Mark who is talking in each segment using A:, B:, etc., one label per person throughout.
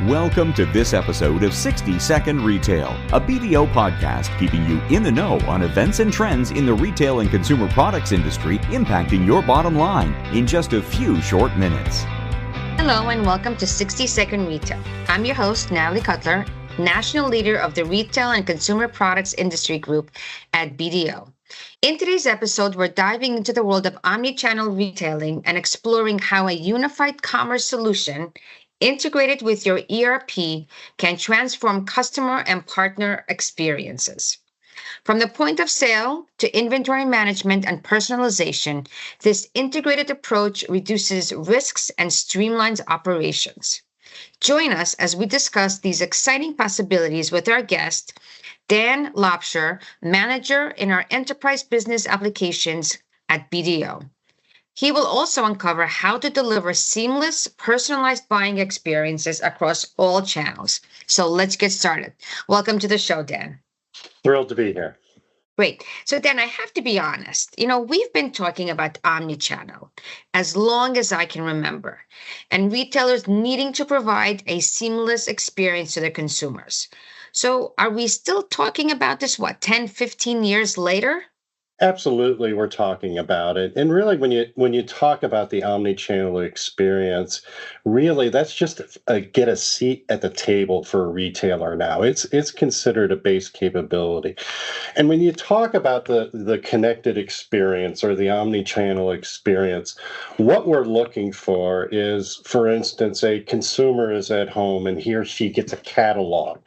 A: Welcome to this episode of 60 Second Retail, a BDO podcast keeping you in the know on events and trends in the retail and consumer products industry impacting your bottom line in just a few short minutes.
B: Hello and welcome to 60 Second Retail. I'm your host, Natalie Cutler, National Leader of the Retail and Consumer Products Industry Group at BDO. In today's episode, we're diving into the world of omnichannel retailing and exploring how a unified commerce solution integrated with your ERP can transform customer and partner experiences. From the point of sale to inventory management and personalization, this integrated approach reduces risks and streamlines operations. Join us as we discuss these exciting possibilities with our guest, Dan Lobsher, Manager in our Enterprise Business Applications at BDO. He will also uncover how to deliver seamless, personalized buying experiences across all channels. So let's get started. Welcome to the show, Dan.
C: Thrilled to be here.
B: Great. So Dan, I have to be honest. We've been talking about omnichannel as long as I can remember, and retailers needing to provide a seamless experience to their consumers. So are we still talking about this, 10, 15 years later?
C: Absolutely, we're talking about it. And really, when you talk about the omni-channel experience, really that's just get a seat at the table for a retailer now. It's considered a base capability. And when you talk about the connected experience or the omni-channel experience, what we're looking for is, for instance, a consumer is at home and he or she gets a catalog.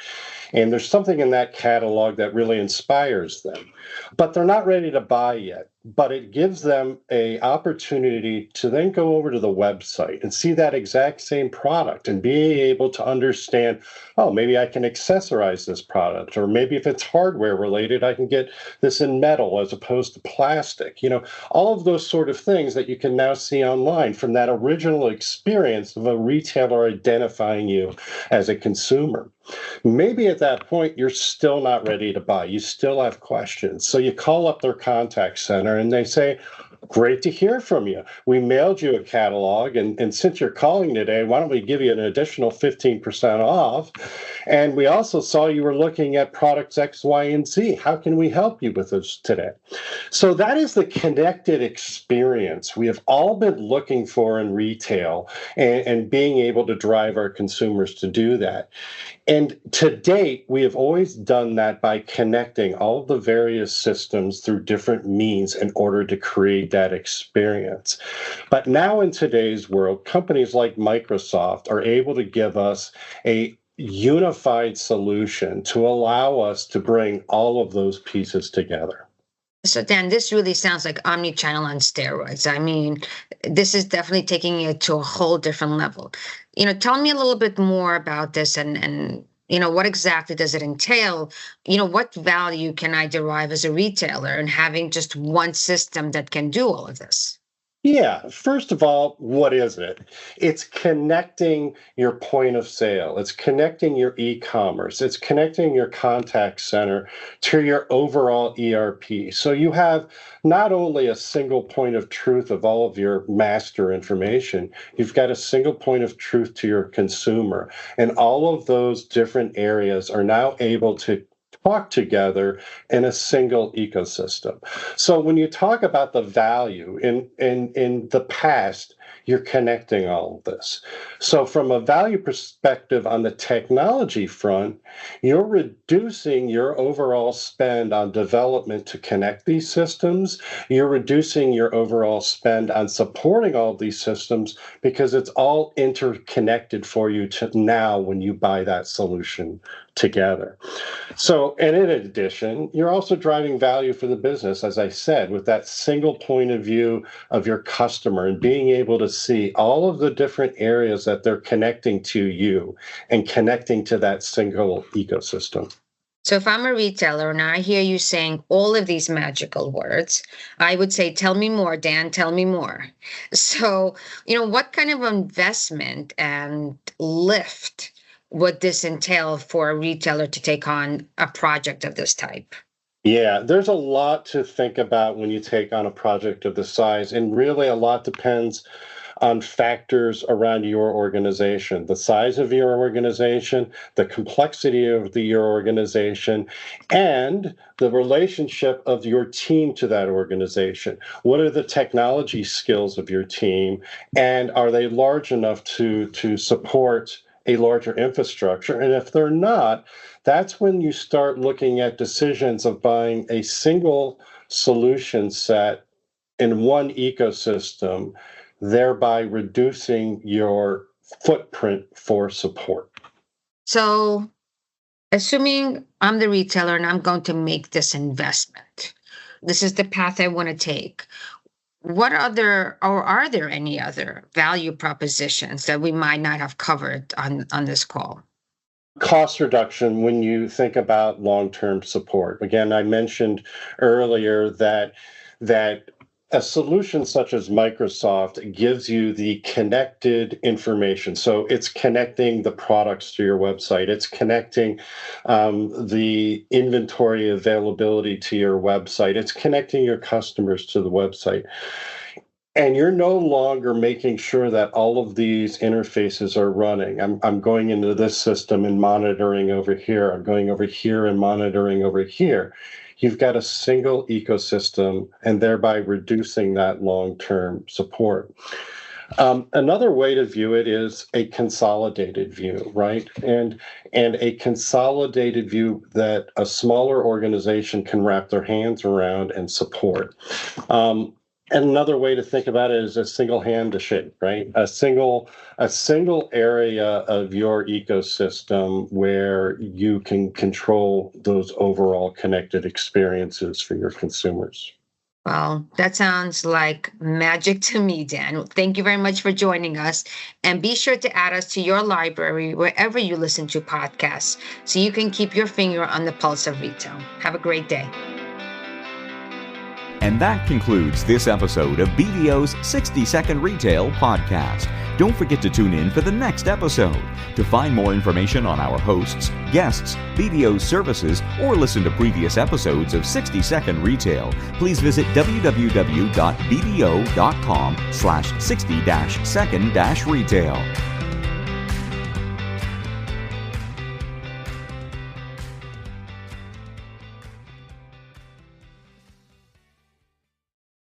C: And there's something in that catalog that really inspires them, but they're not ready to buy yet. But it gives them an opportunity to then go over to the website and see that exact same product and be able to understand, oh, maybe I can accessorize this product, or maybe if it's hardware related, I can get this in metal as opposed to plastic. All of those sort of things that you can now see online from that original experience of a retailer identifying you as a consumer. Maybe at that point, you're still not ready to buy. You still have questions. So you call up their contact center and they say, great to hear from you. We mailed you a catalog, and since you're calling today, why don't we give you an additional 15% off? And we also saw you were looking at products X, Y, and Z. How can we help you with this today? So that is the connected experience we have all been looking for in retail and being able to drive our consumers to do that. And to date, we have always done that by connecting all of the various systems through different means in order to create that experience. But now in today's world, companies like Microsoft are able to give us a unified solution to allow us to bring all of those pieces together.
B: So Dan, this really sounds like omnichannel on steroids. I mean, this is definitely taking it to a whole different level. Tell me a little bit more about this and what exactly does it entail? What value can I derive as a retailer in having just one system that can do all of this?
C: Yeah, first of all, what is it? It's connecting your point of sale. It's connecting your e-commerce. It's connecting your contact center to your overall ERP. So you have not only a single point of truth of all of your master information, you've got a single point of truth to your consumer. And all of those different areas are now able to talk together in a single ecosystem. So when you talk about the value in the past, you're connecting all of this. So from a value perspective on the technology front, you're reducing your overall spend on development to connect these systems. You're reducing your overall spend on supporting all of these systems because it's all interconnected for you to now when you buy that solution together. So, and in addition, you're also driving value for the business, as I said, with that single point of view of your customer and being able to see all of the different areas that they're connecting to you and connecting to that single ecosystem.
B: So if I'm a retailer and I hear you saying all of these magical words, I would say, tell me more, Dan, tell me more. So, what kind of investment and lift would this entail for a retailer to take on a project of this type?
C: Yeah, there's a lot to think about when you take on a project of this size, and really a lot depends on factors around your organization, the size of your organization, the complexity of your organization, and the relationship of your team to that organization. What are the technology skills of your team, and are they large enough to support a larger infrastructure? And if they're not, that's when you start looking at decisions of buying a single solution set in one ecosystem, thereby reducing your footprint for support.
B: So, assuming I'm the retailer and I'm going to make this investment, this is the path I want to take. What other, or are there any other value propositions that we might not have covered on this call?
C: Cost reduction when you think about long-term support. Again, I mentioned earlier that a solution such as Microsoft gives you the connected information. So it's connecting the products to your website. It's connecting the inventory availability to your website. It's connecting your customers to the website. And you're no longer making sure that all of these interfaces are running. I'm going into this system and monitoring over here. I'm going over here and monitoring over here. You've got a single ecosystem and thereby reducing that long-term support. Another way to view it is a consolidated view, right? And a consolidated view that a smaller organization can wrap their hands around and support. And another way to think about it is a single hand to shake, right? A single area of your ecosystem where you can control those overall connected experiences for your consumers.
B: Well, that sounds like magic to me, Dan. Thank you very much for joining us. And be sure to add us to your library wherever you listen to podcasts so you can keep your finger on the pulse of retail. Have a great day.
A: And that concludes this episode of BDO's 60-Second Retail Podcast. Don't forget to tune in for the next episode. To find more information on our hosts, guests, BDO's services, or listen to previous episodes of 60-Second Retail, please visit www.bdo.com/60-second-retail.